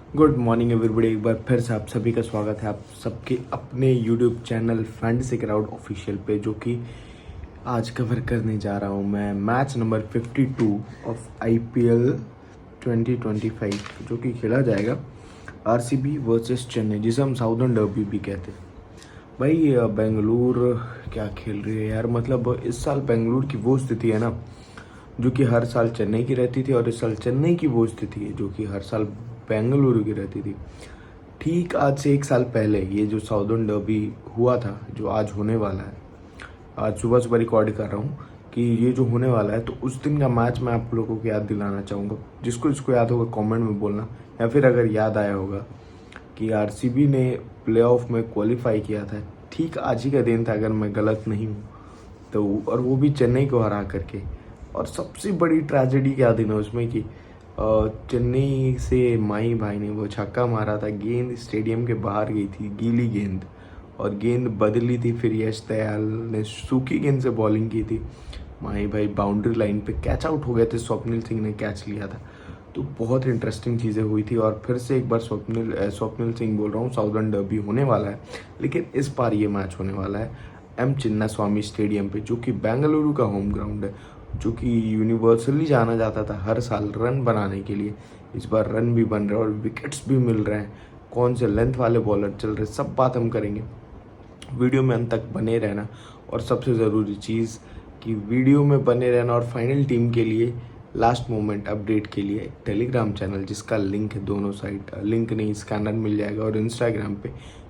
Good morning everybody. एक बार फिर से आप सभी का स्वागत है आप सबके अपने YouTube channel fantasy crowd official पे, जो कि आज कवर करने जा रहा हूँ मैं मैच नंबर 52 ऑफ आईपीएल 2025, जो कि खेला जाएगा आरसीबी वर्सेस चेन्नई, जिसे हम साउदर्न डर्बी भी कहते हैं। भाई बेंगलुरु क्या खेल रही है यार। मतलब इस साल बेंगलुरु की वो स्थिति है ना, जो कि हर साल चेन्नई की रहती थी, और इस साल चेन्नई की वो स्थिति है जो कि हर साल बेंगलुरु की रहती थी। ठीक आज से एक साल पहले ये जो साउदर्न डर्बी हुआ था, जो आज होने वाला है, आज सुबह सुबह रिकॉर्ड कर रहा हूँ कि ये जो होने वाला है, तो उस दिन का मैच मैं आप लोगों को याद दिलाना चाहूँगा। जिसको जिसको याद होगा कमेंट में बोलना, या फिर अगर याद आया होगा कि आरसीबी ने प्लेऑफ में क्वालिफाई किया था, ठीक आज ही का दिन था अगर मैं गलत नहीं हूँ तो, और वो भी चेन्नई को हरा करके। और सबसे बड़ी ट्रेजेडी क्या दिन है उसमें कि चेन्नई से माही भाई ने वो छक्का मारा था, गेंद स्टेडियम के बाहर गई थी, गीली गेंद, और गेंद बदली थी। फिर यश दयाल ने सूखी गेंद से बॉलिंग की थी, माही भाई बाउंड्री लाइन पे कैच आउट हो गए थे, स्वप्निल सिंह ने कैच लिया था। तो बहुत इंटरेस्टिंग चीज़ें हुई थी। और फिर से एक बार स्वप्निल सिंह बोल रहा हूँ, साउदर्न डर्बी होने वाला है, लेकिन इस बार ये मैच होने वाला है एम चिन्नास्वामी स्टेडियम पे, जो कि बेंगलुरु का होम ग्राउंड है, जो कि यूनिवर्सली जाना जाता था हर साल रन बनाने के लिए। इस बार रन भी बन रहे हैं और विकेट्स भी मिल रहे हैं, कौन से लेंथ वाले बॉलर चल रहे, सब बात हम करेंगे। वीडियो में अंत तक बने रहना, और सबसे ज़रूरी चीज़ कि वीडियो में बने रहना, और फाइनल टीम के लिए लास्ट मोमेंट अपडेट के लिए टेलीग्राम चैनल, जिसका लिंक है दोनों साइड, लिंक नहीं स्कैनर मिल जाएगा, और इंस्टाग्राम पे,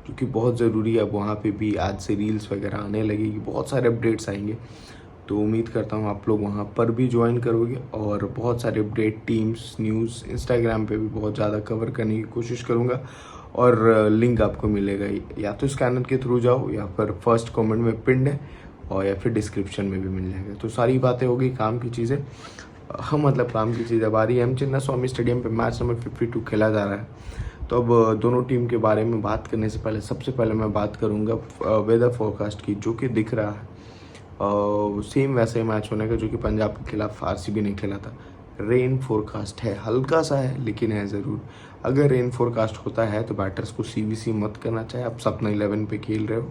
जो कि बहुत ज़रूरी है। वहाँ पे भी आज से रील्स वगैरह आने लगेगी, बहुत सारे अपडेट्स आएंगे। तो उम्मीद करता हूँ आप लोग वहाँ पर भी ज्वाइन करोगे, और बहुत सारे अपडेट, टीम्स, न्यूज़ इंस्टाग्राम पे भी बहुत ज़्यादा कवर करने की कोशिश करूँगा। और लिंक आपको मिलेगा या तो स्कैनर के थ्रू जाओ, या फिर फर्स्ट कमेंट में पिंड है, और या फिर डिस्क्रिप्शन में भी मिल जाएगा। तो सारी बातें होगी काम की चीज़ें। हम मतलब काम की चीज़। अब आ रही है एम चिन्नास्वामी स्टेडियम पे मैच नंबर 52 खेला जा रहा है। तो अब दोनों टीम के बारे में बात करने से पहले सबसे पहले मैं बात करूँगा वेदर फोरकास्ट की, जो कि दिख रहा है सेम वैसे मैच होने का जो कि पंजाब के खिलाफ आरसीबी ने खेला था। रेन फोरकास्ट है, हल्का सा है लेकिन है ज़रूर। अगर रेन फोरकास्ट होता है तो बैटर्स को सीवीसी मत करना चाहिए। आप सपना 11 पे खेल रहे हो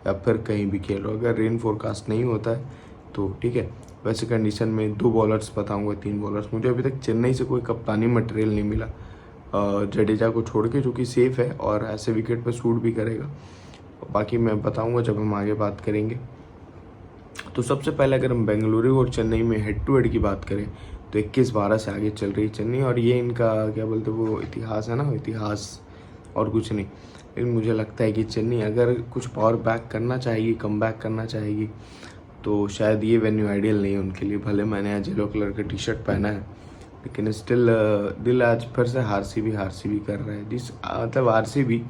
या फिर कहीं भी खेल रहे हो, अगर रेन फोरकास्ट नहीं होता है तो ठीक है। वैसे कंडीशन में 2 बॉलर्स बताऊंगा, 3 बॉलर्स। मुझे अभी तक चेन्नई से कोई कप्तानी मटेरियल नहीं मिला जडेजा को छोड़ के, जो कि सेफ है और ऐसे विकेट पर सूट भी करेगा। बाकी मैं बताऊंगा जब हम आगे बात करेंगे। तो सबसे पहले अगर हम बेंगलुरु और चेन्नई में हेड टू हेड की बात करें तो 21-12 से आगे चल रही है चेन्नई, और ये इनका क्या बोलते हैं वो इतिहास है ना, इतिहास और कुछ नहीं। लेकिन मुझे लगता है कि चेन्नई अगर कुछ पावर बैक करना चाहेगी, कम बैक करना चाहेगी, तो शायद ये वेन्यू आइडियल नहीं है उनके लिए। भले मैंने आज येलो कलर का टी शर्ट पहना है, लेकिन स्टिल दिल आज फिर से हार सी भी कर रहा है। मतलब आरसीबी,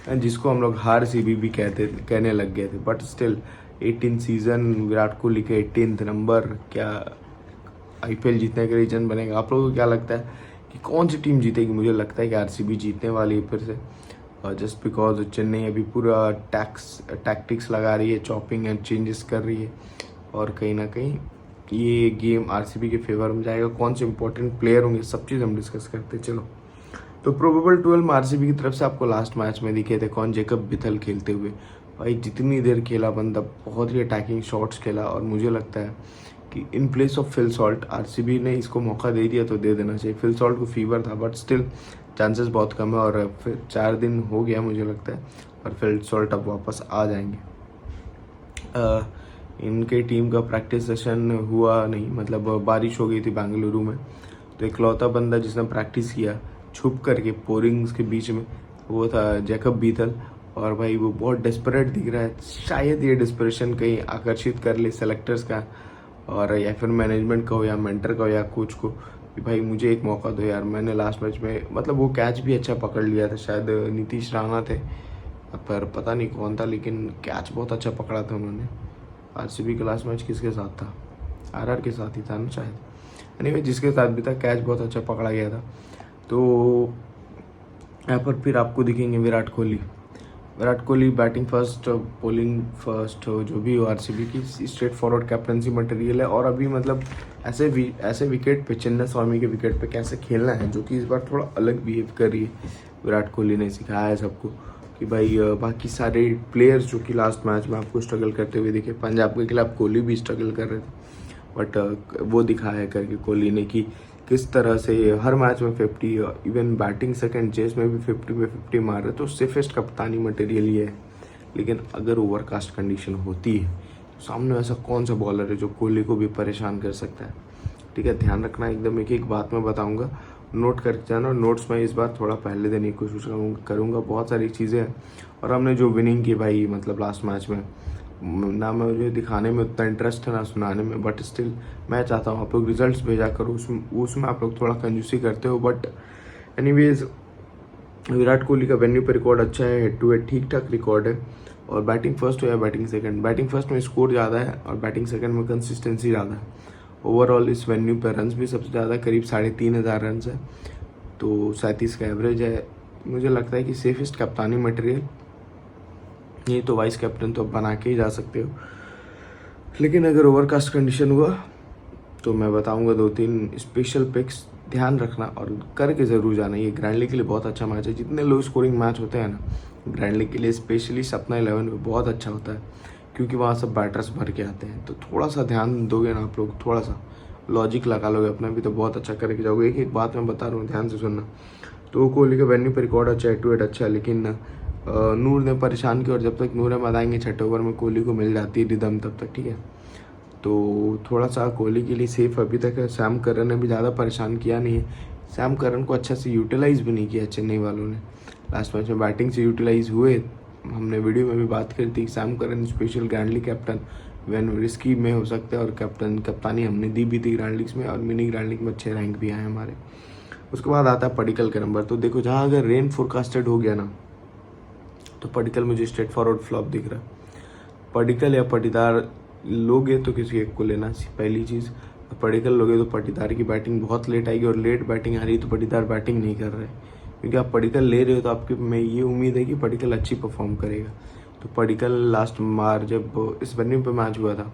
जिसको हम लोग हार सी भी कहने लग गए थे, but still 18 season Virat Kohli के 18th नंबर, क्या आईपीएल जीतने का रीजन बनेगा? आप लोगों को क्या लगता है कि कौन सी टीम जीतेगी? मुझे लगता है कि आरसीबी जीतने वाली है फिर से, जस्ट बिकॉज चेन्नई अभी पूरा टैक्टिक्स लगा रही है, चॉपिंग एंड चेंजेस कर रही है, और कहीं ना कहीं ये गेम आरसीबी के फेवर में जाएगा। कौन से इंपॉर्टेंट प्लेयर होंगे, सब चीज़ हम डिस्कस करते हैं। चलो, तो प्रोबेबल 12 में आरसीबी की तरफ से आपको लास्ट मैच में दिखे थे कौन, जेकब बिथल खेलते हुए। भाई जितनी देर खेला बंदा, बहुत ही अटैकिंग शॉट्स खेला, और मुझे लगता है कि in place of Phil Salt RCB ने इसको मौका दे दिया तो दे देना चाहिए। फिल सॉल्ट को फीवर था, बट स्टिल चांसेस बहुत कम है, और फिर 4 दिन हो गया मुझे लगता है, और फिल सॉल्ट अब वापस आ जाएंगे। इनके टीम का प्रैक्टिस सेशन हुआ नहीं, मतलब बारिश हो गई थी बेंगलुरु में, तो इकलौता बंदा जिसने प्रैक्टिस किया छुप करके पोरिंग्स के बीच में, वो था जैकब बीथल। और भाई वो बहुत डेस्परेट दिख रहा है। शायद ये डिस्परेशन कहीं आकर्षित कर ले सेलेक्टर्स का, और या फिर मैनेजमेंट का हो, या मेंटर का हो, या कोच को, कि भाई मुझे एक मौका दो यार। मैंने लास्ट मैच में, मतलब वो कैच भी अच्छा पकड़ लिया था, शायद नीतीश राणा थे, पर पता नहीं कौन था, लेकिन कैच बहुत अच्छा पकड़ा था उन्होंने। आरसीबी का लास्ट मैच किसके साथ था? आरआर के साथ ही था ना शायद। एनीवे, जिसके साथ भी था, कैच बहुत अच्छा पकड़ा गया था। तो यहाँ पर फिर आपको दिखेंगे Virat Kohli. Virat Kohli batting first, bowling first, जो भी हो आरसीबी की स्ट्रेट फॉरवर्ड कैप्टनसी मटेरियल है। और अभी मतलब ऐसे विकेट पे, चिन्ना स्वामी के विकेट पे कैसे खेलना है, जो कि इस बार थोड़ा अलग बिहेव कर रही है। विराट कोहली ने सिखाया है सबको कि भाई बाकी सारे प्लेयर्स जो कि लास्ट मैच में आपको स्ट्रगल करते हुए दिखे, पंजाब के खिलाफ कोहली भी स्ट्रगल कर रहे थे, बट वो दिखाया है करके कोहली ने कि किस तरह से हर मैच में 50, इवन बैटिंग सेकंड चेस में भी 50 पे 50 मार रहे। तो सेफेस्ट कप्तानी मटेरियल ये है। लेकिन अगर ओवरकास्ट कंडीशन होती है तो सामने ऐसा कौन सा बॉलर है जो कोहली को भी परेशान कर सकता है। ठीक है, ध्यान रखना, एकदम एक एक बात मैं बताऊंगा, नोट करके जाना। नोट्स में इस बार थोड़ा पहले देने की कोशिश करूँगा। बहुत सारी चीज़ें हैं। और हमने जो विनिंग की भाई, मतलब लास्ट मैच में, ना मुझे दिखाने में उतना इंटरेस्ट है ना सुनाने में, बट स्टिल मैं चाहता हूँ आप लोग रिजल्ट्स भेजा करो। उसमें आप लोग थोड़ा कंजूसी करते हो, बट एनीवेज विराट कोहली का वेन्यू पे रिकॉर्ड अच्छा है, हेड टू हेड ठीक ठाक रिकॉर्ड है। और बैटिंग फर्स्ट हो या बैटिंग सेकंड, बैटिंग फर्स्ट में स्कोर ज़्यादा है और बैटिंग सेकंड में कंसिस्टेंसी ज़्यादा है। ओवरऑल इस वेन्यू पे रन्स भी सबसे ज़्यादा, करीब 3,500 रन्स है, तो 37 का एवरेज है। मुझे लगता है कि सेफेस्ट कप्तानी मटेरियल, ये तो वाइस कैप्टन तो बना के ही जा सकते हो, लेकिन अगर ओवरकास्ट कंडीशन हुआ तो मैं बताऊंगा 2-3 स्पेशल पिक्स, ध्यान रखना और करके ज़रूर जाना। ये ग्रैंड लीग के लिए बहुत अच्छा मैच है। जितने लो स्कोरिंग मैच होते हैं ना ग्रैंड लीग के लिए, स्पेशली सपना 11 में बहुत अच्छा होता है, क्योंकि वहाँ सब बैटर्स भर के आते हैं। तो थोड़ा सा ध्यान दोगे ना आप लोग, थोड़ा सा लॉजिक लगा लोगे अपना भी, तो बहुत अच्छा करके जाओगे। एक एक बात मैं बता रहा हूँ, ध्यान से सुनना। तो कोहली का वेन्यू पर रिकॉर्ड अच्छा है, 2-8 अच्छा है, लेकिन नूर ने परेशान किया। और जब तक नूर अहमद आएंगे छठे ओवर में, कोहली को मिल जाती है रिदम तब तक, ठीक है। तो थोड़ा सा कोहली के लिए सेफ अभी तक है। सैम करन ने भी ज़्यादा परेशान किया नहीं है। सैम करन को अच्छा से यूटिलाइज़ भी नहीं किया चेन्नई वालों ने। लास्ट मैच में बैटिंग से यूटिलाइज़ हुए, हमने वीडियो में भी बात करी थी। Sam Curran special grand league captain वैन रिस्की में हो सकते हैं, और कप्तानी हमने दी भी थी ग्रैंड लीग्स में, और मिनी ग्रैंड लीग में अच्छे रैंक भी आए हमारे। उसके बाद आता है पडिक्कल का नंबर। तो देखो, जहाँ अगर रेन फोरकास्टेड हो गया ना, तो पडिक्कल मुझे स्ट्रेट फॉरवर्ड फ्लॉप दिख रहा है। पडिक्कल या पाटीदार लोगे तो किसी एक को लेना, पहली चीज़। पडिक्कल लोगे तो पाटीदार की बैटिंग बहुत लेट आएगी, और लेट बैटिंग आ रही है तो पाटीदार बैटिंग नहीं कर रहे, क्योंकि आप पडिक्कल ले रहे हो तो आपकी में ये उम्मीद है कि पडिक्कल अच्छी परफॉर्म करेगा। तो पडिक्कल लास्ट बार जब इस वेन्यू पे मैच हुआ था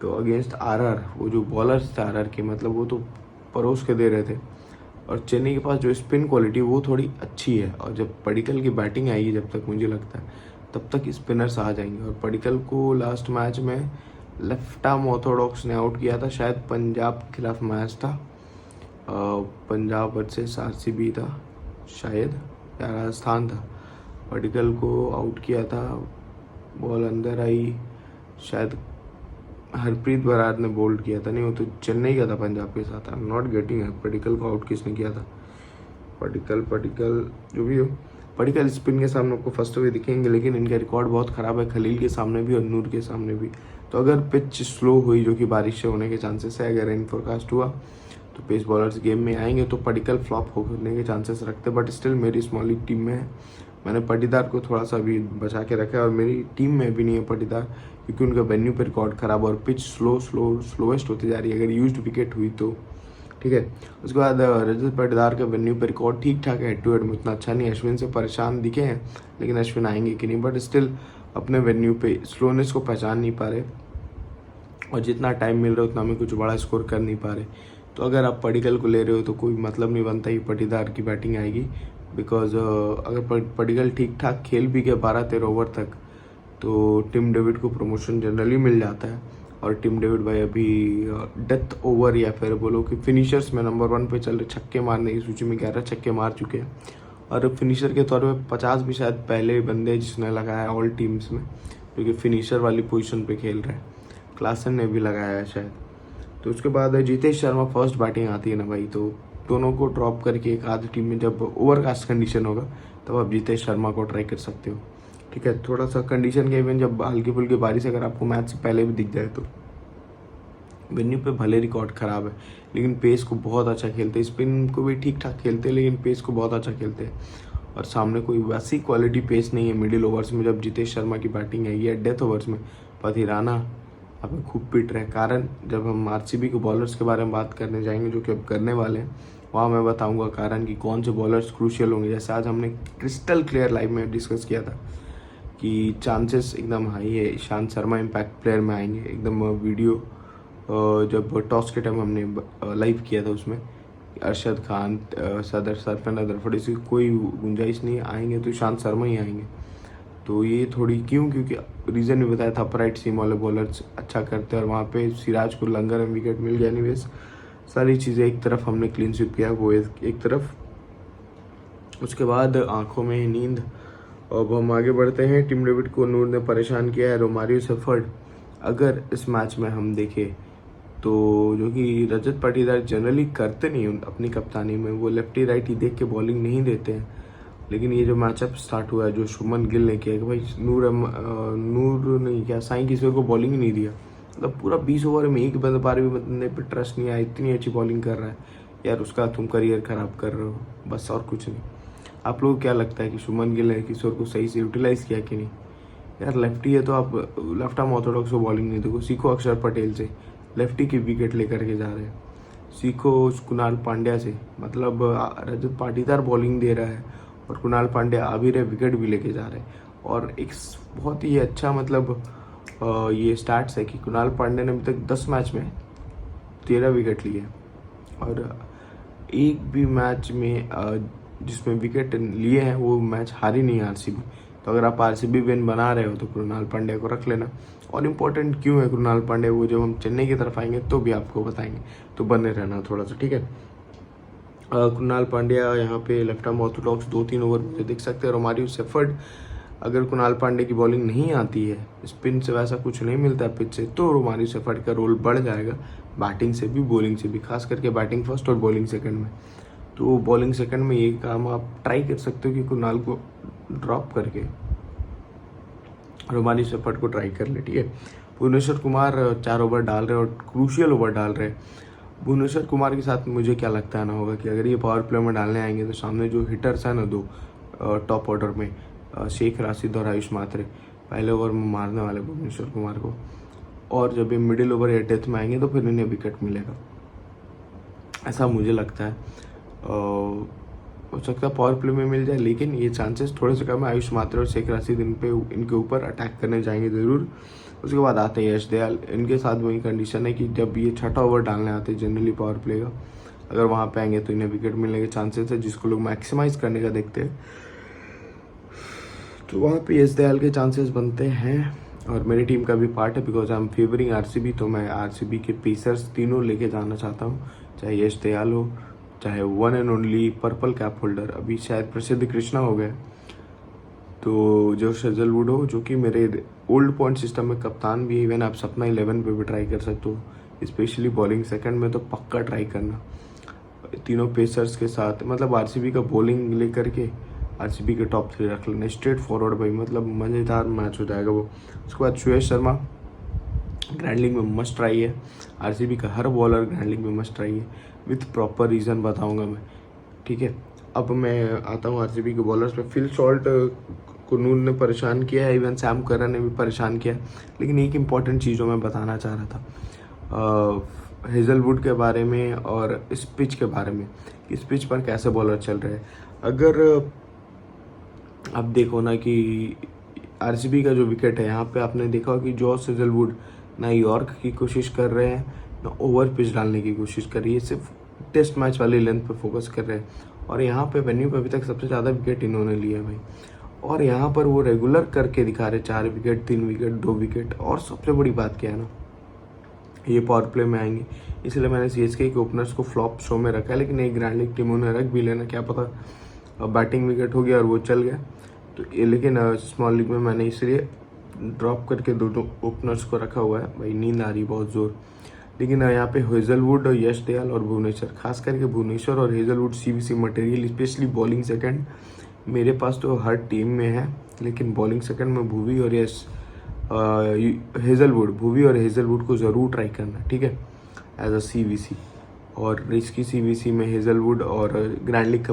तो अगेंस्ट आरआर, वो जो बॉलर्स थे आरआर के, मतलब वो तो परोस के दे रहे थे। और चेन्नई के पास जो स्पिन क्वालिटी वो थोड़ी अच्छी है, और जब पडिक्कल की बैटिंग आएगी, जब तक मुझे लगता है तब तक स्पिनर्स आ जाएंगे। और पडिक्कल को लास्ट मैच में लेफ्ट आर्म ऑर्थोडॉक्स ने आउट किया था, शायद पंजाब के खिलाफ मैच था, पंजाब वर्सेस आरसीबी था शायद, या राजस्थान था। पडिक्कल को आउट किया था, बॉल अंदर आई, शायद हरप्रीत बरार ने बोल्ड किया था, नहीं वो तो चेन्नई का था पंजाब के साथ। आई एम नॉट गेटिंग है पडिक्कल को आउट किसने किया था। पडिक्कल जो भी हो, पडिक्कल स्पिन के सामने आपको फर्स्ट हुए दिखेंगे, लेकिन इनका रिकॉर्ड बहुत ख़राब है, खलील के सामने भी और नूर के सामने भी। तो अगर पिच स्लो हुई, जो कि बारिश से होने के चांसेस है, अगर रेन फोरकास्ट हुआ तो पेस बॉलर्स गेम में आएंगे, तो पडिक्कल फ्लॉप होने के चांसेस रखते। बट स्टिल मेरी स्मॉल लीग टीम में है, मैंने पाटीदार को थोड़ा सा अभी बचा के रखा है, और मेरी टीम में भी नहीं है पाटीदार, क्योंकि उनका वेन्यू पे रिकॉर्ड खराब और पिच स्लोएस्ट होती जा रही है, अगर यूज्ड विकेट हुई तो, ठीक है। उसके बाद रजत पाटीदार का वेन्यू पे रिकॉर्ड ठीक ठाक है, हेड टू हेड में उतना अच्छा नहीं। अश्विन से परेशान दिखे हैं, लेकिन अश्विन आएंगे कि नहीं, बट स्टिल अपने वेन्यू पे स्लोनेस को पहचान नहीं पा रहे, और जितना टाइम मिल रहा है उतना में कुछ बड़ा स्कोर कर नहीं पा रहे। तो अगर आप पडिक्कल को ले रहे हो तो कोई मतलब नहीं बनता ही पाटीदार की बैटिंग आएगी, बिकॉज अगर पडिक्कल ठीक ठाक खेल भी गया 12-13 ओवर तक, तो टिम डेविड को प्रमोशन जनरली मिल जाता है। और टिम डेविड भाई अभी डेथ ओवर, या फिर बोलो कि फिनिशर्स में नंबर 1 पे चल रहे, छक्के मारने की सूची में 11 छक्के मार चुके हैं, और फिनिशर के तौर पे 50 भी शायद पहले बंदे जिसने लगाया ऑल टीम्स में, क्योंकि फिनिशर वाली पोजीशन पे खेल रहे हैं। क्लासन ने भी लगाया है शायद। तो उसके बाद जितेश शर्मा फर्स्ट बैटिंग आती है ना भाई, तो दोनों को ड्रॉप करके एक आधी टीम में जब ओवरकास्ट कंडीशन होगा तब आप जितेश शर्मा को ट्राई कर सकते हो, ठीक है। थोड़ा सा कंडीशन के इवन जब हल्की फुल्की बारिश अगर आपको मैच से पहले भी दिख जाए, तो वेन्यू पे भले रिकॉर्ड ख़राब है, लेकिन पेस को बहुत अच्छा खेलते हैं, स्पिन को भी ठीक ठाक खेलते हैं, लेकिन पेस को बहुत अच्छा खेलते हैं। और सामने कोई वैसी क्वालिटी पेस नहीं है मिडिल ओवर्स में जब जितेश शर्मा की बैटिंग है, या डेथ ओवर्स में पथिराना हमें खूब पीट रहे हैं। कारण जब हम आरसीबी के बॉलर्स के बारे में बात करने जाएंगे, जो कि अब करने वाले हैं, वहाँ मैं बताऊंगा कारण कि कौन से बॉलर्स क्रूशियल होंगे। जैसे आज हमने क्रिस्टल क्लियर लाइव में डिस्कस किया था कि चांसेस एकदम हाई है ईशांत शर्मा इम्पैक्ट प्लेयर में आएंगे एकदम। वीडियो जब टॉस के टाइम हमने लाइव किया था उसमें अरशद खान, सदर सरफन अदरफड़ी से कोई गुंजाइश नहीं आएंगे तो ईशांत शर्मा ही आएंगे। तो ये थोड़ी क्योंकि रीज़न भी बताया था, अपराइट सीम वाले बॉलर्स अच्छा करते हैं और वहाँ पे सिराज को लंगर में विकेट मिल गया। एनीवेज सारी चीज़ें एक तरफ हमने क्लीन स्वीप किया, वो एक तरफ। उसके बाद आंखों में नींद। अब हम आगे बढ़ते हैं। टिम डेविड को नूर ने परेशान किया है, रोमारियो सेफर्ड। अगर इस मैच में हम देखें तो जो कि रजत पाटीदार जनरली करते नहीं अपनी कप्तानी में, वो लेफ्टी राइटी देख के बॉलिंग नहीं देते हैं। लेकिन ये जो मैचअप स्टार्ट हुआ है जो शुभमन गिल ने किया कि भाई नूर नहीं क्या साईं किसी को बॉलिंग ही नहीं दिया, मतलब पूरा 20 ओवर में एक बार भी बंदे पे ट्रस्ट नहीं आया, इतनी अच्छी बॉलिंग कर रहा है यार, उसका तुम करियर खराब कर रहे हो बस, और कुछ नहीं। आप लोगों को क्या लगता है कि शुभमन गिल ने किशोर को सही से यूटिलाइज किया कि नहीं? यार लेफ्टी है तो आप लेफ्ट आर्म ऑर्थोडॉक्स को बॉलिंग नहीं देखो, सीखो अक्षर पटेल से, लेफ्टी की विकेट लेकर के जा रहे हैं। सीखो कुणाल पांड्या से, मतलब रजत पाटीदार बॉलिंग दे रहा है और कुणाल पांड्या आ भी रहे, विकेट भी लेके जा रहे हैं। और एक बहुत ही अच्छा मतलब ये स्टार्ट्स है कि कुणाल पांड्या ने अभी तक 10 मैच में 13 विकेट लिए और एक भी मैच में जिसमें विकेट लिए हैं वो मैच हारी नहीं है आरसीबी। तो अगर आप आरसीबी विन बना रहे हो तो कुणाल पांड्या को रख लेना। और इम्पोर्टेंट क्यों है कुणाल पांड्या, वो जब हम चेन्नई की तरफ आएंगे तो भी आपको बताएंगे, तो बने रहना थोड़ा सा, ठीक है। कुणाल पांड्या यहाँ पे लेफ्ट आर्म ऑर्थोडॉक्स 2-3 ओवर मुझे देख सकते हैं। रोमारियो सेफर्ड, अगर कुणाल पांड्या की बॉलिंग नहीं आती है, स्पिन से वैसा कुछ नहीं मिलता है पिच से, तो रोमारियो सेफर्ड का रोल बढ़ जाएगा बैटिंग से भी बॉलिंग से भी, खास करके बैटिंग फर्स्ट और बॉलिंग सेकंड में। तो बॉलिंग सेकंड में ये काम आप ट्राई कर सकते हो कि कुणाल को ड्रॉप करके रोमारियो सेफर्ड को ट्राई कर ले, ठीक है। भुवनेश्वर कुमार 4 ओवर डाल रहे और क्रूशियल ओवर डाल रहे। भुवनेश्वर कुमार के साथ मुझे क्या लगता है ना होगा कि अगर ये पावर प्ले में डालने आएंगे तो सामने जो हिटर्स है ना दो टॉप ऑर्डर में, शेख राशिद और आयुष मात्रे, पहले ओवर में मारने वाले भुवनेश्वर कुमार को, और जब ये मिडिल ओवर या डेथ में आएंगे तो फिर इन्हें विकेट मिलेगा, ऐसा मुझे लगता है। हो सकता है पावर प्ले में मिल जाए, लेकिन ये चांसेस थोड़े से कम है। आयुष मात्रे और शेख राशिद इनके ऊपर अटैक करने जाएंगे ज़रूर। उसके बाद आते हैं यश दयाल, इनके साथ वही कंडीशन है कि जब ये छठा ओवर डालने आते हैं जनरली पावर प्ले का, अगर वहाँ पे आएंगे तो इन्हें विकेट मिलने के चांसेस है, जिसको लोग मैक्सिमाइज करने का देखते हैं, तो वहाँ पे यश दयाल के चांसेस बनते हैं। और मेरी टीम का भी पार्ट है because I M favouring RCB, तो मैं आरसीबी के पेसर्स तीनों लेके जाना चाहता हूँ, चाहे यश दयाल हो, चाहे one and only purple cap holder अभी शायद प्रसिद्ध कृष्णा हो गए, तो जो हेजलवुड हो, जो कि मेरे ओल्ड पॉइंट सिस्टम में कप्तान भी है। इवन आप सपना 11 पे भी ट्राई कर सकते हो, स्पेशली बॉलिंग सेकंड में तो पक्का ट्राई करना तीनों पेसर्स के साथ, मतलब आरसीबी का बॉलिंग लेकर के आरसीबी के टॉप 3 रख लेना स्ट्रेट फॉरवर्ड भाई, मतलब मज़ेदार मैच हो जाएगा वो। उसके बाद श्रेयस शर्मा ग्रैंडलिंग में मस्ट ट्राई है, आरसीबी का हर बॉलर ग्रैंडलिंग में मस्ट ट्राई है, विथ प्रॉपर रीज़न बताऊंगा मैं, ठीक है। अब मैं आता हूँ आरसीबी के बॉलर्स पे। फिल सॉल्ट को नूर ने परेशान किया है, इवन सैम करन ने भी परेशान किया, लेकिन एक इम्पॉर्टेंट चीज़ जो मैं बताना चाह रहा था हेजलवुड के बारे में और इस पिच के बारे में, इस पिच पर कैसे बॉलर चल रहे हैं। अगर आप देखो ना कि आरसीबी का जो विकेट है यहाँ पे आपने देखा कि जॉस हेजलवुड ना यॉर्क की कोशिश कर रहे हैं ना ओवर पिच डालने की कोशिश कर रही है, सिर्फ टेस्ट मैच वाली लेंथ पे फोकस कर रहे हैं। और यहाँ पे वेन्यू पे अभी तक सबसे ज़्यादा विकेट इन्होंने लिया भाई, और यहाँ पर वो रेगुलर करके दिखा रहे 4 विकेट 3 विकेट 2 विकेट। और सबसे बड़ी बात क्या है ना, ये पावर प्ले में आएंगे, इसलिए मैंने सीएसके के ओपनर्स को फ्लॉप शो में रखा है, लेकिन एक ग्रैंड लीग टीमों ने रख भी लेना, क्या पता बैटिंग विकेट हो गया और वो चल गया। तो लेकिन स्मॉल लीग में मैंने इसलिए ड्रॉप करके दो ओपनर्स को रखा हुआ है भाई, नींद आ रही बहुत ज़ोर। लेकिन यहाँ पे हेजलवुड और यश दयाल और भुवनेश्वर, खास करके भुवनेश्वर और Hazlewood CVC material, specially bowling second मेरे पास तो हर टीम में है, लेकिन बॉलिंग सेकंड में भुवी और यश भुवी और हेजलवुड को ज़रूर ट्राई करना, ठीक है, एज अ सीवीसी। और इसकी सीवीसी में हेजलवुड और ग्रैंड लीग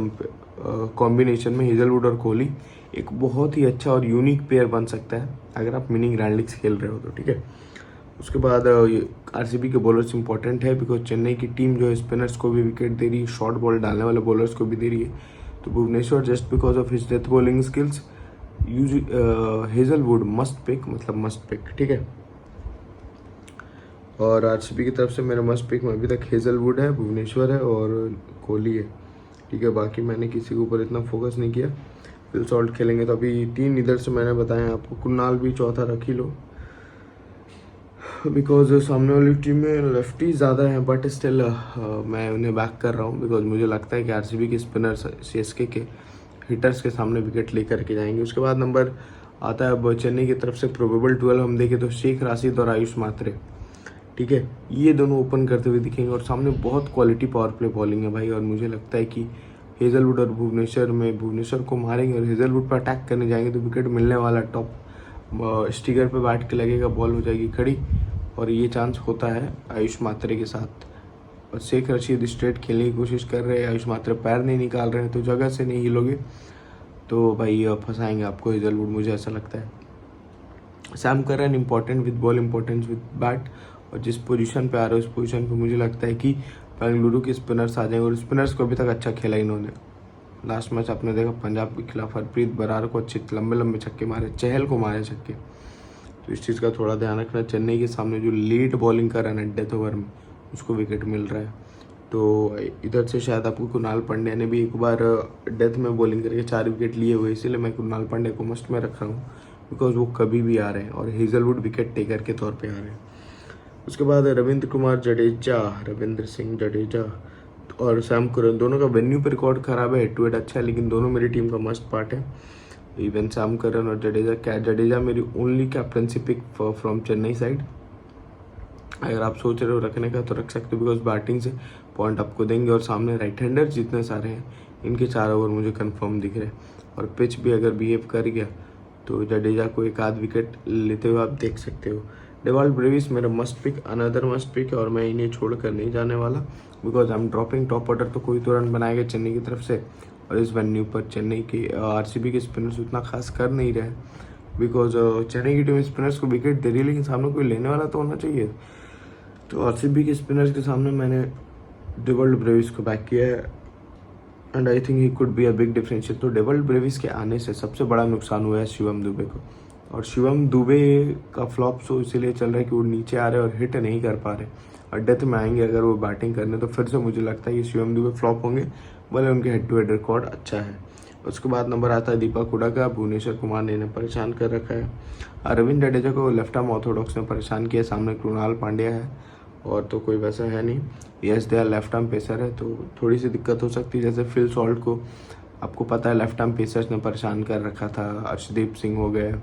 कॉम्बिनेशन में हेजलवुड और कोहली एक बहुत ही अच्छा और यूनिक पेयर बन सकता है अगर आप मिनी ग्रैंड लीग्स खेल रहे हो तो, ठीक है। उसके बाद आरसीबी के बॉलर्स इंपॉर्टेंट है बिकॉज चेन्नई की टीम जो है स्पिनर्स को भी विकेट दे रही है, शॉर्ट बॉल डालने वाले बॉलर्स को भी दे रही है। तो Bhuvneshwar just because of his death bowling skills Hazlewood must pick, मतलब मस्ट पिक, ठीक है। और आरसीबी की तरफ से मेरा मस्ट पिक में अभी तक हेजलवुड है, भुवनेश्वर है और कोहली है, ठीक है। बाकी मैंने किसी के ऊपर इतना फोकस नहीं किया। फिल सॉल्ट खेलेंगे तो अभी 3 इधर से मैंने बताया आपको। कुणाल भी चौथा रख ही लो, बिकॉज सामने वाली टीम में लेफ्टी ज़्यादा हैं, बट स्टिल मैं उन्हें बैक कर रहा हूँ, बिकॉज मुझे लगता है कि आरसीबी के स्पिनर्स सीएसके के हिटर्स के सामने विकेट लेकर के जाएंगे। उसके बाद नंबर आता है अब चेन्नई की तरफ से प्रोबेबल 12 हम देखें तो शेख राशिद और आयुष मात्रे, ठीक है। ये दोनों ओपन करते हुए दिखेंगे और सामने बहुत क्वालिटी पावर प्ले बॉलिंग है भाई। और मुझे लगता है कि हेजलवुड और भुवनेश्वर को मारेंगे और हेजलवुड पर अटैक करने जाएंगे तो विकेट मिलने वाला। टॉप स्टिकर पे बैठ के लगेगा, बॉल हो जाएगी खड़ी और ये चांस होता है आयुष मात्रे के साथ। और शेख रशीद स्ट्रेट खेलने की कोशिश कर रहे हैं, आयुष मात्रे पैर नहीं निकाल रहे हैं, तो जगह से नहीं हिलोगे तो भाई फंसाएंगे आपको हेजलवुड, मुझे ऐसा लगता है। Sam Curran important with ball, importance with bat, और जिस पोजीशन पे आ रहे हैं उस पोजीशन पे मुझे लगता है कि बेंगलुरु के स्पिनर्स आ जाएंगे। और स्पिनर्स को अभी तक अच्छा खेला इन्होंने। लास्ट मैच आपने देखा पंजाब के खिलाफ हरप्रीत बरार को अच्छे लंबे लंबे छक्के मारे, चहल को मारे छक्के, तो इस चीज़ का थोड़ा ध्यान रखना। चेन्नई के सामने जो लेट बॉलिंग कर रहा है डेथ ओवर में, उसको विकेट मिल रहा है। तो इधर से शायद आपको कुणाल पांड्या ने भी एक बार डेथ में बॉलिंग करके 4 विकेट लिए हुए, इसीलिए मैं कुणाल पांड्या को मस्ट में रख रहा हूँ, बिकॉज वो कभी भी आ रहे हैं और हेजलवुड विकेट टेकर के तौर पे आ रहे हैं। उसके बाद रविंद्र सिंह जडेजा और सैम करन, दोनों का वेन्यू पर रिकॉर्ड खराब है, हेड टू हेड अच्छा है, लेकिन दोनों मेरी टीम का मस्ट पार्ट है। इवन सैम करन और जडेजा मेरी only captaincy pick from Chennai side. अगर आप सोच रहे हो रखने का तो रख सकते हो, बिकॉज बैटिंग से पॉइंट आपको देंगे और सामने राइट हैंडर जितने सारे हैं इनके 4 ओवर मुझे कंफर्म दिख रहे हैं। और पिच भी अगर बिहेव कर गया तो जडेजा को एक आध विकेट लेते हुए आप देख सकते हो। डेवाल्ड ब्रेविस मेरा must pick, another must pick है और मैं इन्हें छोड़कर नहीं जाने वाला, because I am dropping top order. तो कोई तो रन बनाएगा चेन्नई की तरफ से, और इस वेन्यू पर चेन्नई के आरसीबी के स्पिनर्स उतना खास कर नहीं रहे, बिकॉज चेन्नई की टीम स्पिनर्स को विकेट दे रही है, लेकिन सामने कोई लेने वाला तो होना चाहिए। तो आरसीबी के स्पिनर्स के सामने मैंने डेवाल्ड ब्रेविस को बैक किया है and I think he could be a big differential. तो डेवाल्ड ब्रेविस के आने से सबसे बड़ा नुकसान हुआ है शिवम दुबे को, और शिवम दुबे का फ्लॉप शो इसीलिए चल रहा है कि वो नीचे आ रहे हैं और हिट नहीं कर पा रहे, और डेथ में आएंगे अगर वो बैटिंग करने तो फिर से मुझे लगता है कि शिवम दुबे फ्लॉप होंगे, भले उनके हेड टू हेड रिकॉर्ड अच्छा है। उसके बाद नंबर आता है दीपक हुडा का। भुवनेश्वर कुमार ने इन्हें परेशान कर रखा है। रविंद्र जडेजा को लेफ्ट आर्म ऑर्थोडॉक्स ने परेशान किया, सामने कुणाल पांड्या है और तो कोई वैसा है नहीं। Yes they left arm pacer है, तो थोड़ी सी दिक्कत हो सकती है। जैसे फिल सॉल्ट को आपको पता है लेफ्ट आर्म पेसर्स ने परेशान कर रखा था, अर्शदीप सिंह हो गए,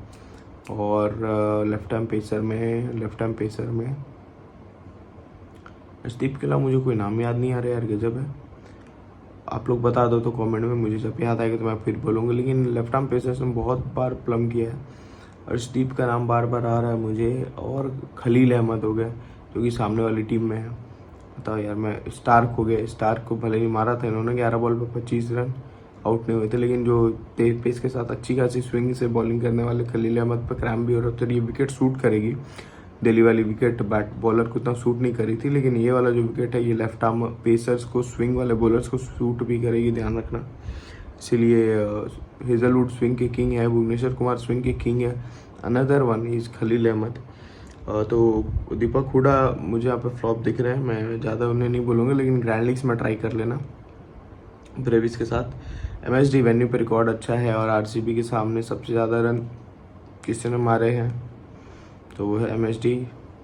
और लेफ्ट आर्म पेसर में अर्शदीप के अलावा मुझे कोई नाम याद नहीं आ रहा यार, गजब है। आप लोग बता दो तो कमेंट में, मुझे जब याद आएगा तो मैं फिर बोलूँगा। लेकिन लेफ्ट आर्म पेसर्स ने बहुत बार प्लम किया है, अर्शदीप का नाम बार बार आ रहा है मुझे, और खलील अहमद हो गए जो कि सामने वाली टीम में है। बताओ यार, मैं स्टार्क हो गए, स्टार्क को भले ही मारा था इन्होंने 11 बॉल पर 25 रन, आउट नहीं हुए थे, लेकिन जो तेज पेस के साथ अच्छी खासी स्विंग से बॉलिंग करने वाले खलील अहमद पर क्रैम्प भी हो रहा था, तो ये विकेट सूट करेगी। दिल्ली वाली विकेट बैट बॉलर को इतना सूट नहीं करी थी, लेकिन ये वाला जो विकेट है ये लेफ्ट आर्म पेसर्स को, स्विंग वाले बॉलर्स को सूट भी करेगी, ध्यान रखना। इसीलिए हेजलवुड स्विंग के किंग है, भुवनेश्वर कुमार स्विंग के किंग है, another one is Khaleel Ahmed. तो दीपक हुडा मुझे यहाँ पे फ्लॉप दिख रहे हैं, मैं ज़्यादा उन्हें नहीं बोलूँगा, लेकिन ग्रैंड लीग्स में ट्राई कर लेना ब्रेविस के साथ। एमएसडी वेन्यू पे रिकॉर्ड अच्छा है, और आरसीबी के सामने सबसे ज़्यादा रन किसी ने मारे हैं तो वो है एमएसडी।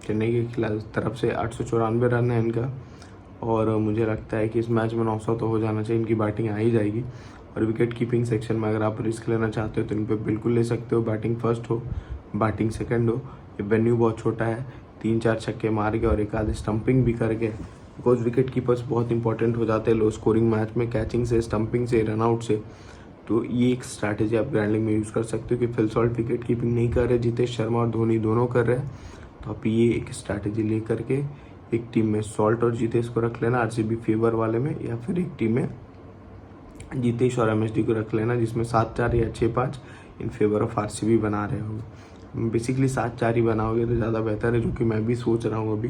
चेन्नई के खिलाफ तरफ से 894 रन है इनका, और मुझे लगता है कि इस मैच में 900 तो हो जाना चाहिए, इनकी बैटिंग आ ही जाएगी। और विकेट कीपिंग सेक्शन में अगर आप रिस्क लेना चाहते हो तो इन पर बिल्कुल ले सकते हो, बैटिंग फर्स्ट हो बैटिंग सेकंड हो। ये वेन्यू बहुत छोटा है, 3-4 छक्के मार के और एक आधे स्टंपिंग भी करके, बिकॉज विकेट कीपर्स बहुत इंपॉर्टेंट हो जाते हैं लो स्कोरिंग मैच में, कैचिंग से, स्टंपिंग से, रनआउट से। तो ये एक स्ट्रैटेजी आप ग्रैंड लीग में यूज़ कर सकते हो कि फिल सॉल्ट विकेट कीपिंग नहीं कर रहे, जितेश शर्मा और धोनी दोनों कर रहे हैं, तो आप ये एक स्ट्रैटेजी ले करके एक टीम में सॉल्ट और जितेश को रख लेना आरसीबी फेवर वाले में, या फिर एक टीम में जितेश और एमएसडी को रख लेना जिसमें 7-4 या 6-5 इन फेवर ऑफ आरसीबी बना रहे हो। बेसिकली 7-4 ही बनाओगे तो ज़्यादा बेहतर है, जो कि मैं भी सोच रहा हूँ अभी,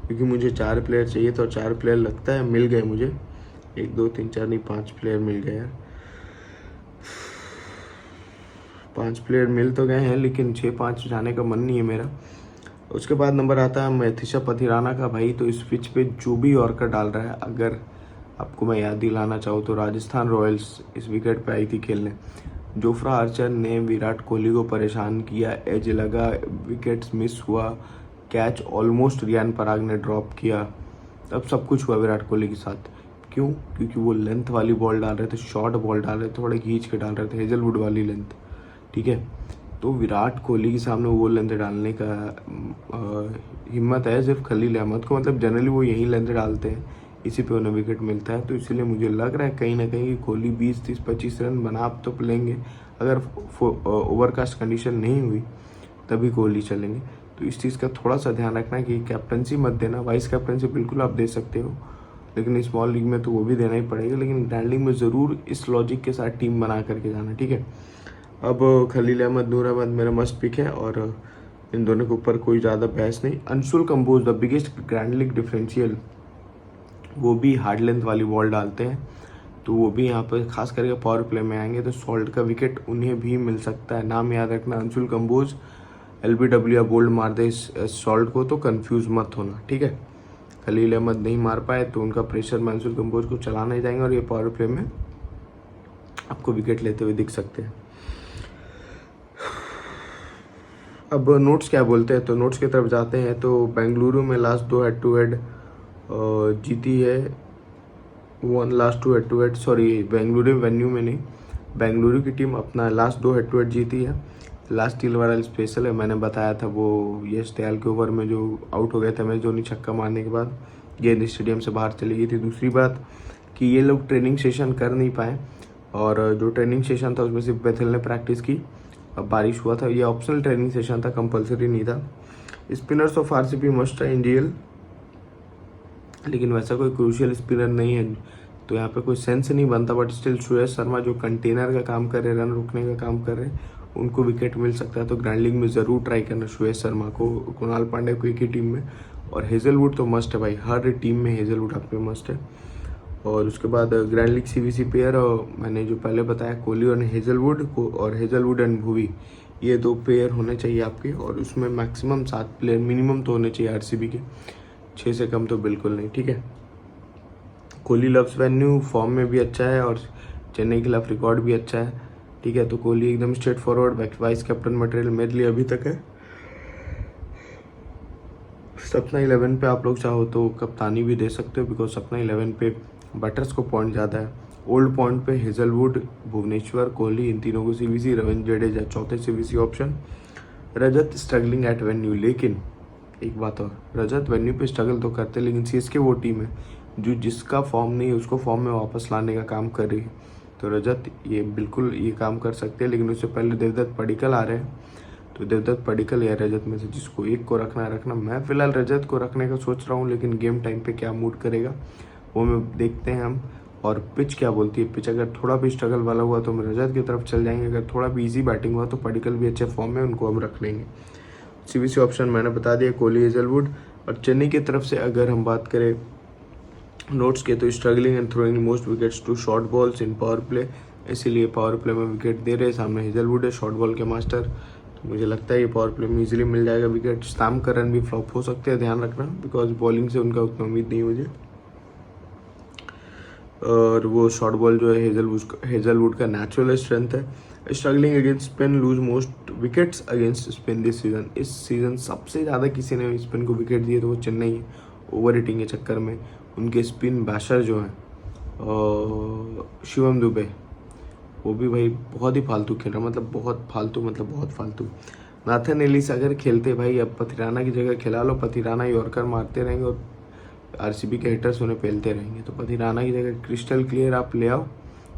क्योंकि मुझे 4 प्लेयर चाहिए था और 4 प्लेयर लगता है मिल गए मुझे, 1 2 3 4 नहीं 5 प्लेयर मिल गए यार। 5 प्लेयर मिल तो गए हैं, लेकिन 6-5 जाने का मन नहीं है मेरा। उसके बाद नंबर आता है मैथिशा पथिराना का। भाई तो इस पिच पे जो भी यॉर्कर डाल रहा है, अगर आपको मैं याद दिलाना चाहूँ तो राजस्थान रॉयल्स इस विकेट पे आई थी खेलने। जोफ्रा आर्चर ने विराट कोहली को परेशान किया, एज लगा, विकेट्स मिस हुआ, कैच ऑलमोस्ट रियान पराग ने ड्रॉप किया, तब सब कुछ हुआ विराट कोहली के साथ। क्यों? क्योंकि वो लेंथ वाली बॉल डाल रहे थे, शॉर्ट बॉल डाल रहे थे, थोड़े खींच के डाल रहे थे, हेजलवुड वाली लेंथ, ठीक है। तो विराट कोहली के सामने वो लेंथ डालने का हिम्मत है सिर्फ खलील अहमद को, मतलब जनरली वो यही लेंथ डालते हैं, इसी पे उन्हें विकेट मिलता है। तो इसीलिए मुझे लग रहा है कहीं ना कहीं कि कोहली 20, 30, 25 रन बना आप तो लेंगे। अगर ओवरकास्ट कंडीशन नहीं हुई तभी कोहली चलेंगे। तो इस चीज़ का थोड़ा सा ध्यान रखना कि कैप्टनसी मत देना, वाइस कैप्टनसी बिल्कुल आप दे सकते हो, लेकिन स्मॉल लीग में तो वो भी देना ही पड़ेगा, लेकिन ग्रैंड लीग में ज़रूर इस लॉजिक के साथ टीम बना करके जाना, ठीक है। अब खलील अहमद, नूर अहमद मेरा मस्ट पिक है और इन दोनों के ऊपर कोई ज़्यादा बहस नहीं। Anshul Kamboj, the biggest grand league differential, वो भी हार्ड लेंथ वाली बॉल डालते हैं, तो वो भी यहाँ पर खास करके पावर प्ले में आएंगे तो सॉल्ट का विकेट उन्हें भी मिल सकता है। नाम याद रखना, अंशुल कंबोज, LBW या बोल्ड मार दे सॉल्ट को तो कंफ्यूज मत होना, ठीक है। खलील अहमद नहीं मार पाए तो उनका प्रेशर में अंशुल कंबोज को चलाना ही जाएंगे और ये पावर प्ले में आपको विकेट लेते हुए दिख सकते हैं। अब नोट्स क्या बोलते हैं, तो नोट्स की तरफ जाते हैं। तो बेंगलुरु में लास्ट 2 हेड टू हेड जीती है, last 2 head to head, sorry Bengaluru venue में नहीं, बेंगलुरु की टीम अपना लास्ट 2 हेड टू हेड जीती है। लास्ट स्टील वाला स्पेशल है, मैंने बताया था वो यश दयाल के ओवर में जो आउट हो गया था MS धोनी छक्का मारने के बाद, गेंद स्टेडियम से बाहर चली गई थी। दूसरी बात कि ये लोग ट्रेनिंग सेशन कर नहीं पाए, और जो ट्रेनिंग सेशन था उसमें सिर्फ बेथिल ने प्रैक्टिस की, अब बारिश हुआ था, ये ऑप्शनल ट्रेनिंग सेशन था, कंपलसरी नहीं था। स्पिनर्स ऑफ RCB मस्ट है इंडियल, लेकिन वैसा कोई क्रूशियल स्पिनर नहीं है तो यहाँ पे कोई सेंस नहीं बनता, बट स्टिल श्रेयस शर्मा जो कंटेनर का काम कर रहे, रन रोकने का काम कर रहे, उनको विकेट मिल सकता है। तो ग्रैंड लीग में ज़रूर ट्राई करना श्रेयस शर्मा को, कुणाल पांड्या को एक ही टीम में, और हेजलवुड तो मस्ट है भाई, हर टीम में हेजलवुड आप पे मस्ट है। और उसके बाद ग्रैंड लीग CVC पेयर, मैंने जो पहले बताया कोहली और हेजलवुड को, और हेजलवुड एंड भुवी, ये 2 पेयर होने चाहिए आपके, और उसमें मैक्सिमम 7 प्लेयर मिनिमम तो होने चाहिए RCB के, 6 से कम तो बिल्कुल नहीं, ठीक है। कोहली लव्स वेन्यू, फॉर्म में भी अच्छा है और चेन्नई के खिलाफ रिकॉर्ड भी अच्छा है, ठीक है। तो कोहली एकदम straight forward bias captain material मेरे लिए अभी तक है। सपना 11 पे आप लोग चाहो तो कप्तानी भी दे सकते हो, बिकॉज सपना 11 पे बटर्स को पॉइंट ज़्यादा है। ओल्ड पॉइंट पे हेजलवुड, भुवनेश्वर, कोहली, इन तीनों को CVC, रविंद्र जडेजा चौथे CVC ऑप्शन। रजत स्ट्रगलिंग एट वेन्यू, लेकिन एक बात और, रजत वेन्यू पे स्ट्रगल तो करते, लेकिन CSK वो टीम है जो जिसका फॉर्म नहीं है उसको फॉर्म में वापस लाने का काम कर रही है। तो रजत ये बिल्कुल ये काम कर सकते हैं, लेकिन उससे पहले देवदत्त पडिक्कल आ रहे हैं, तो देवदत्त पडिक्कल या रजत में से जिसको एक को रखना। मैं फिलहाल रजत को रखने का सोच रहा हूँ, लेकिन गेम टाइम पे क्या मूड करेगा वो में देखते हैं हम। और पिच क्या बोलती है, पिच अगर थोड़ा भी स्ट्रगल वाला हुआ तो हम रजत की तरफ चल जाएंगे, अगर थोड़ा भी ईजी बैटिंग हुआ तो पडिक्कल भी अच्छे फॉर्म में, उनको हम रख लेंगे। CVC ऑप्शन मैंने बता दिया, कोहली, हेजलवुड। और चेन्नई की तरफ से अगर हम बात करें नोट्स के, तो struggling and throwing most wickets to short balls in power play, इसीलिए पावर प्ले में विकेट दे रहे हैं। सामने हेजलवुड है, शॉर्ट बॉल के मास्टर, तो मुझे लगता है ये पावर प्ले में इजीली मिल जाएगा विकेट। स्टाम का रन भी फ्लॉप हो सकते हैं, ध्यान रखना, बिकॉज बॉलिंग से उनका उतना उम्मीद नहीं मुझे। और वो शॉर्ट बॉल जो है हेजलवुड का नेचुरल स्ट्रेंथ है। Struggling against spin, lose most wickets against spin this season, इस सीजन सबसे ज़्यादा किसी ने स्पिन को विकेट दिए तो वो चेन्नई है। ओवर हिटिंग के चक्कर में उनके स्पिन बैशर जो हैं शिवम दुबे, वो भी भाई बहुत ही फालतू खेल रहा, मतलब बहुत फालतू। नाथन एलिस अगर खेलते भाई, अब पथिराना की जगह खिला लो, पथिराना यॉर्कर मारते रहेंगे और RCB के हिटर्स उन्हें पेलते रहेंगे, तो पथिराना की जगह क्रिस्टल क्लियर आप ले आओ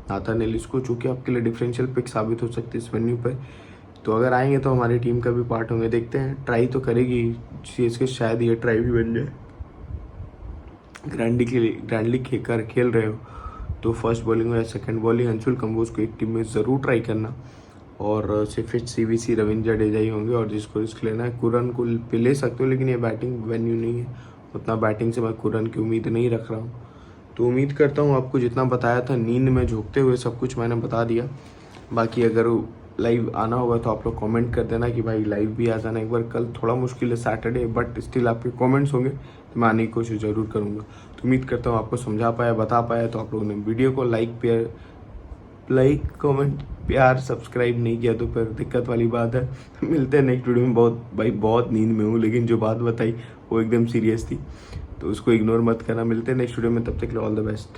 नाथन एलिस को, चूँकि आपके लिए डिफरेंशियल पिक साबित हो सकती है इस वेन्यू पर। तो अगर आएंगे तो हमारी टीम का भी पार्ट होंगे, देखते हैं, ट्राई तो करेगी CSK, शायद ये ट्राई भी बन जाए। ग्रैंड लीग खेल रहे हो तो फर्स्ट बॉलिंग हो या सेकंड बॉलिंग, अंशुल कंबोज को एक टीम में ज़रूर ट्राई करना, और सिर्फ CVC रविंद्र जडेजा ही होंगे, और जिसको रिस्क लेना है कुरन को ले सकते हो, लेकिन ये बैटिंग वेन्यू नहीं है, उतना बैटिंग से मैं कुरन की उम्मीद नहीं रख रहा हूँ। तो उम्मीद करता हूँ आपको जितना बताया था नींद में झोंकते हुए सब कुछ मैंने बता दिया। बाकी अगर लाइव आना होगा तो आप लोग कमेंट कर देना कि भाई लाइव भी आ जाना एक बार। कल थोड़ा मुश्किल है सैटरडे, बट स्टिल आपके कमेंट्स होंगे तो मैं आने की कोशिश ज़रूर करूँगा। तो उम्मीद करता हूँ आपको समझा पाया, बता पाया। तो आप लोगों ने वीडियो को लाइक कमेंट प्यार सब्सक्राइब नहीं किया तो फिर दिक्कत वाली बात है। मिलते हैं नेक्स्ट वीडियो में। बहुत नींद में हूँ, लेकिन जो बात बताई वो एकदम सीरियस थी, तो उसको इग्नोर मत करना। मिलते हैं नेक्स्ट वीडियो में, तब तक के लिए ऑल द बेस्ट।